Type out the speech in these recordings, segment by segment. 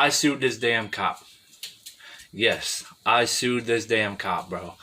I sued this damn cop. Yes, I sued this damn cop, bro.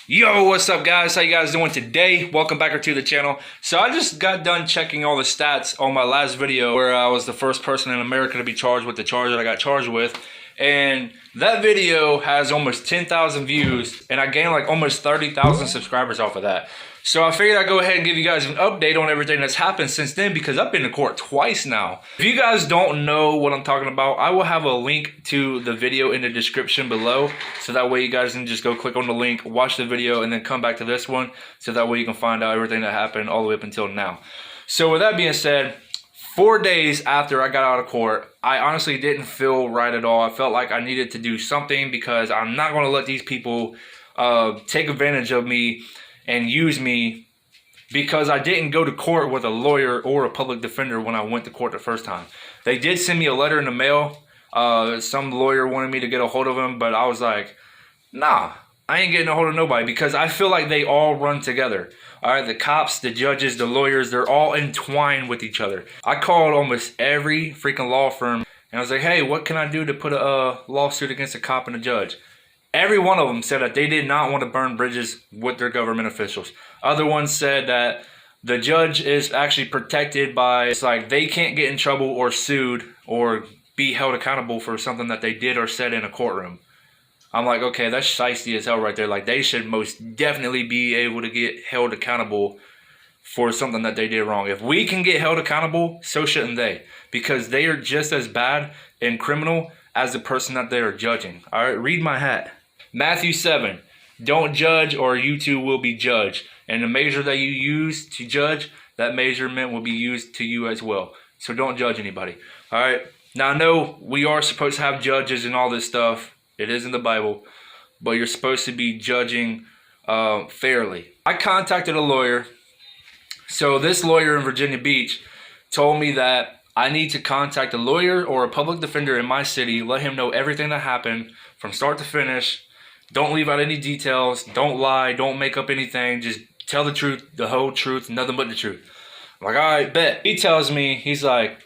Yo, what's up guys? How you guys doing today? Welcome back to the channel. So I just got done checking all the stats on my last video where I was the first person in America to be charged with the charge that I got charged with. And that video has almost 10,000 views and I gained like almost 30,000 subscribers off of that. So I figured I'd go ahead and give you guys an update on everything that's happened since then because I've been to court twice now. If you guys don't know what I'm talking about, I will have a link to the video in the description below. So that way you guys can just go click on the link, watch the video, and then come back to this one. So that way you can find out everything that happened all the way up until now. So with that being said, 4 days after I got out of court, I honestly didn't feel right at all. I felt like I needed to do something because I'm not going to let these people take advantage of me and use me because I didn't go to court with a lawyer or a public defender when I went to court the first time. They did send me a letter in the mail. Some lawyer wanted me to get a hold of him, but I was like, nah, I ain't getting a hold of nobody because I feel like they all run together. All right, the cops, the judges, the lawyers, they're all entwined with each other. I called almost every freaking law firm and I was like, hey, what can I do to put a lawsuit against a cop and a judge? Every one of them said that they did not want to burn bridges with their government officials. Other ones said that the judge is actually protected by, it's like they can't get in trouble or sued or be held accountable for something that they did or said in a courtroom. I'm like, okay, that's shiesty as hell right there. Like, they should most definitely be able to get held accountable for something that they did wrong. If we can get held accountable, so shouldn't they? Because they are just as bad and criminal as the person that they are judging. All right, read my hat. Matthew 7, don't judge or you too will be judged. And the measure that you use to judge, that measurement will be used to you as well. So don't judge anybody. All right. Now, I know we are supposed to have judges and all this stuff. It is in the Bible. But you're supposed to be judging fairly. I contacted a lawyer. So this lawyer in Virginia Beach told me that I need to contact a lawyer or a public defender in my city, let him know everything that happened from start to finish. Don't leave out any details. Don't lie. Don't make up anything. Just tell the truth, the whole truth, nothing but the truth. I'm like, all right, bet. He tells me, he's like,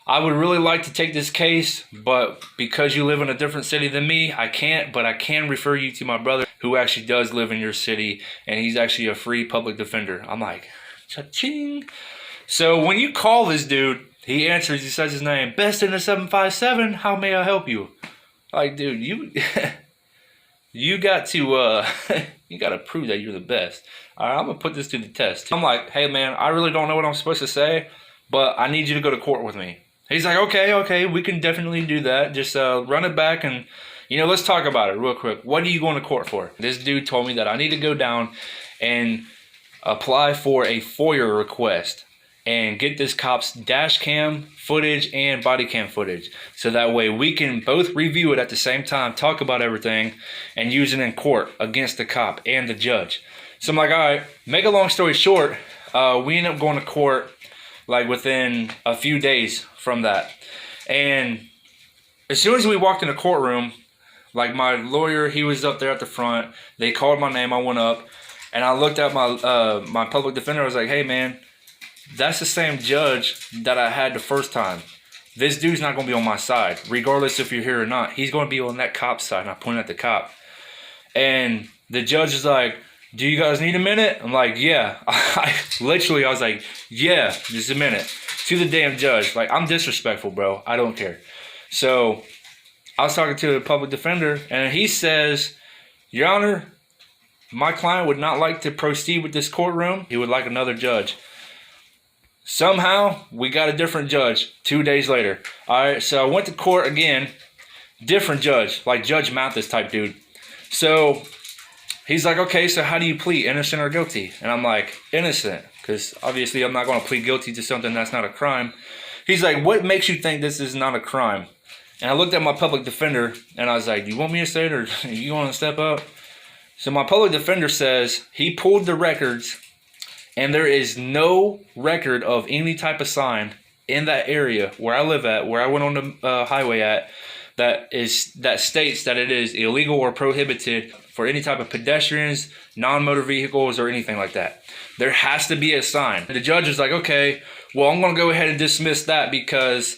I would really like to take this case, but because you live in a different city than me, I can't, but I can refer you to my brother who actually does live in your city, and he's actually a free public defender. I'm like, cha-ching. So when you call this dude, he answers, he says his name, Best in the 757, how may I help you? Like, dude, you... You got to you got to prove that you're the best. All right, I'm going to put this to the test. I'm like, hey, man, I really don't know what I'm supposed to say, but I need you to go to court with me. He's like, okay, we can definitely do that. Just run it back and, let's talk about it real quick. What are you going to court for? This dude told me that I need to go down and apply for a FOIA request and get this cop's dash cam footage and body cam footage. So that way we can both review it at the same time, talk about everything, and use it in court against the cop and the judge. So I'm like, all right, make a long story short, we ended up going to court like within a few days from that. And as soon as we walked in the courtroom, like my lawyer, he was up there at the front. They called my name, I went up, and I looked at my my public defender. I was like, hey man, that's the same judge that I had the first time. This dude's not going to be on my side, regardless if you're here or not. He's going to be on that cop's side. And I pointed at the cop. And the judge is like, do you guys need a minute? I'm like, yeah. I was like, yeah, just a minute. To the damn judge. Like, I'm disrespectful, bro. I don't care. So I was talking to the public defender, and he says, Your Honor, my client would not like to proceed with this courtroom. He would like another judge. Somehow, we got a different judge 2 days later. All right, so I went to court again. Different judge, like Judge Mathis type dude. So he's like, okay, so how do you plead, innocent or guilty? And I'm like, innocent, because obviously I'm not going to plead guilty to something that's not a crime. He's like, what makes you think this is not a crime? And I looked at my public defender, and I was like, do you want me to say it, or you want to step up? So my public defender says he pulled the records, and there is no record of any type of sign in that area where I live at, where I went on the highway at, that states that it is illegal or prohibited for any type of pedestrians, non-motor vehicles, or anything like that. There has to be a sign. The judge is like, okay, well, I'm going to go ahead and dismiss that because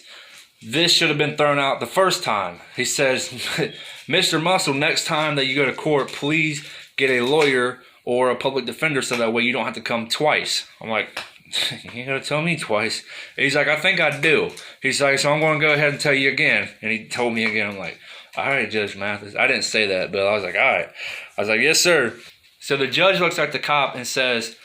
this should have been thrown out the first time. He says, Mr. Muscle, next time that you go to court, please get a lawyer or a public defender so that way you don't have to come twice. I'm like, you gotta tell me twice. He's like, I think I do. He's like, so I'm going to go ahead and tell you again. And he told me again. I'm like, all right, Judge Mathis. I didn't say that, but I was like, all right. I was like, yes, sir. So the judge looks at the cop and says,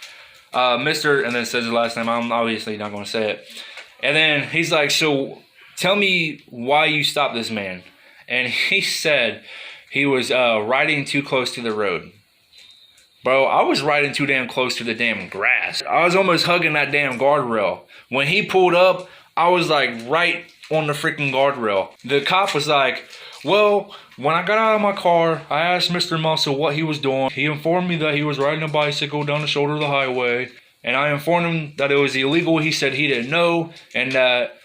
Mr., and then says his last name. I'm obviously not going to say it. And then he's like, so tell me why you stopped this man. And he said he was riding too close to the road. Bro, I was riding too damn close to the damn grass. I was almost hugging that damn guardrail. When he pulled up, I was like right on the freaking guardrail. The cop was like, well, when I got out of my car, I asked Mr. Muscle what he was doing. He informed me that he was riding a bicycle down the shoulder of the highway. And I informed him that it was illegal. He said he didn't know. And that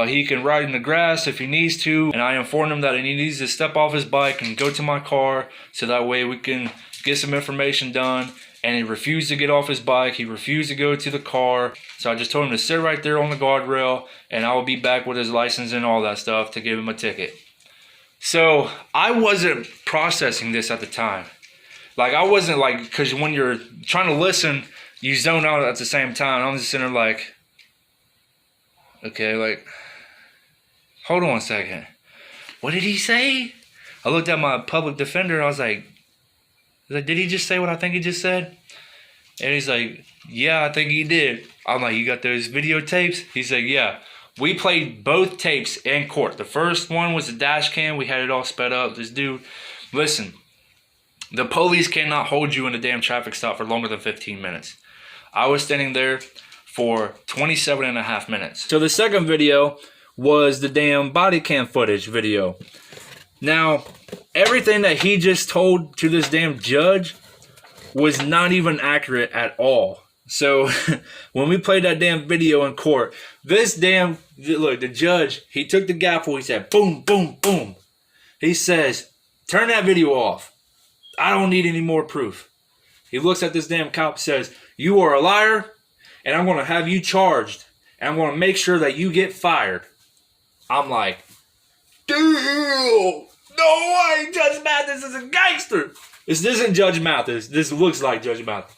he can ride in the grass if he needs to. And I informed him that he needs to step off his bike and go to my car. So that way we can get some information done. And he refused to get off his bike. He refused to go to the car. So I just told him to sit right there on the guardrail. And I will be back with his license and all that stuff to give him a ticket. So I wasn't processing this at the time. Like I wasn't like, because when you're trying to listen, you zone out at the same time. I'm just sitting there like, okay, like, hold on a second. What did he say? I looked at my public defender. I was like, did he just say what I think he just said? And he's like, yeah, I think he did. I'm like, you got those videotapes? He's like, yeah. We played both tapes in court. The first one was a dash cam. We had it all sped up. This dude, listen, the police cannot hold you in a damn traffic stop for longer than 15 minutes. I was standing there for 27 and a half minutes. So the second video was the damn body cam footage video. Now, everything that he just told to this damn judge was not even accurate at all. So when we played that damn video in court, this damn, look, the judge, he took the gavel, he said, boom, boom, boom. He says, turn that video off. I don't need any more proof. He looks at this damn cop, says, you are a liar, and I'm going to have you charged, and I'm going to make sure that you get fired. I'm like, dude, no way, Judge Mathis is a gangster. This isn't Judge Mathis. This looks like Judge Mathis.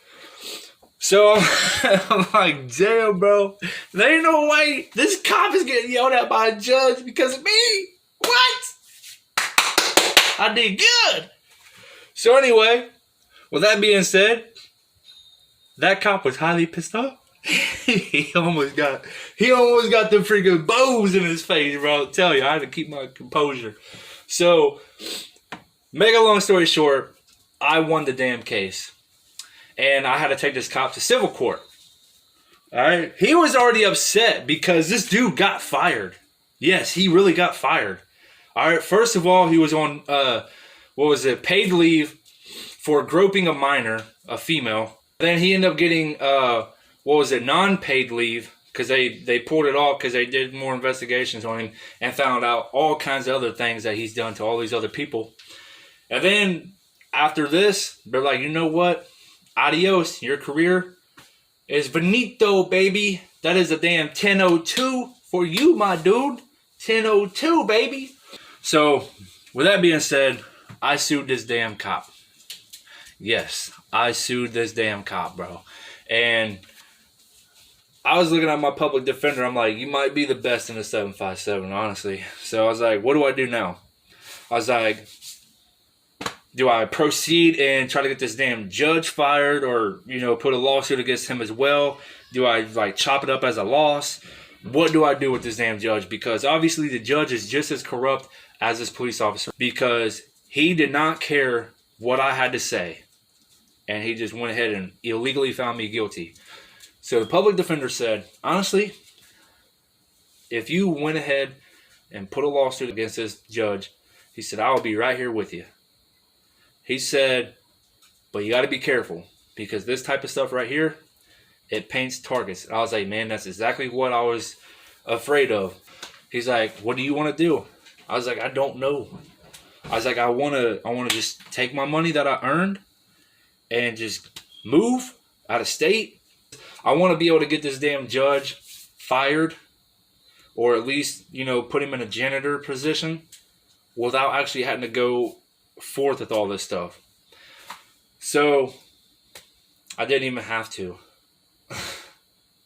So I'm like, damn, bro. There ain't no way this cop is getting yelled at by a judge because of me. What? I did good. So anyway, with that being said, that cop was highly pissed off. he almost got the freaking bows in his face, bro. I'll tell you, I had to keep my composure. So, make a long story short, I won the damn case. And I had to take this cop to civil court. Alright? He was already upset because this dude got fired. Yes, he really got fired. Alright, first of all, he was on, paid leave for groping a minor, a female. Then he ended up getting, non-paid leave. Because they pulled it off because they did more investigations on him and found out all kinds of other things that he's done to all these other people. And then after this, they're like, you know what? Adios, your career is finito, baby. That is a damn 1002 for you, my dude. 1002, baby. So, with that being said, I sued this damn cop. Yes, I sued this damn cop, bro. And I was looking at my public defender. I'm like, you might be the best in the 757, honestly. So I was like, what do I do now? I was like, do I proceed and try to get this damn judge fired or, put a lawsuit against him as well? Do I, chop it up as a loss? What do I do with this damn judge? Because obviously the judge is just as corrupt as this police officer because he did not care what I had to say. And he just went ahead and illegally found me guilty. So the public defender said, honestly, if you went ahead and put a lawsuit against this judge, he said, I will be right here with you. He said, but you got to be careful because this type of stuff right here, it paints targets. And I was like, man, that's exactly what I was afraid of. He's like, what do you want to do? I was like, I don't know. I was like, I wanna just take my money that I earned and just move out of state. I want to be able to get this damn judge fired, or at least, you know, put him in a janitor position without actually having to go forth with all this stuff. So I didn't even have to.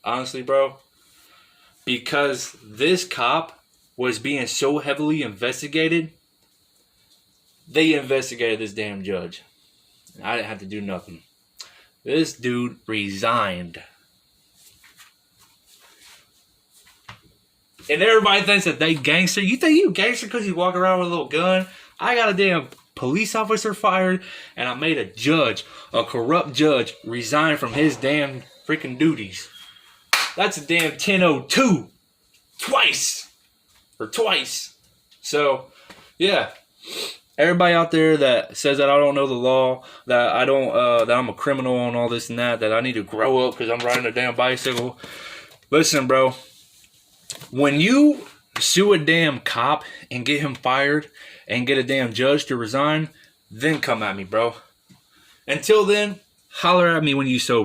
Honestly, bro. Because this cop was being so heavily investigated, they investigated this damn judge. I didn't have to do nothing. This dude resigned. And everybody thinks that they gangster. You think you gangster because you walk around with a little gun? I got a damn police officer fired, and I made a judge, a corrupt judge, resign from his damn freaking duties. That's a damn 1002. Twice. So, yeah. Everybody out there that says that I don't know the law, that I don't, that I'm a criminal and all this and that I need to grow up because I'm riding a damn bicycle. Listen, bro. When you sue a damn cop and get him fired and get a damn judge to resign, then come at me, bro. Until then, holler at me when you sober.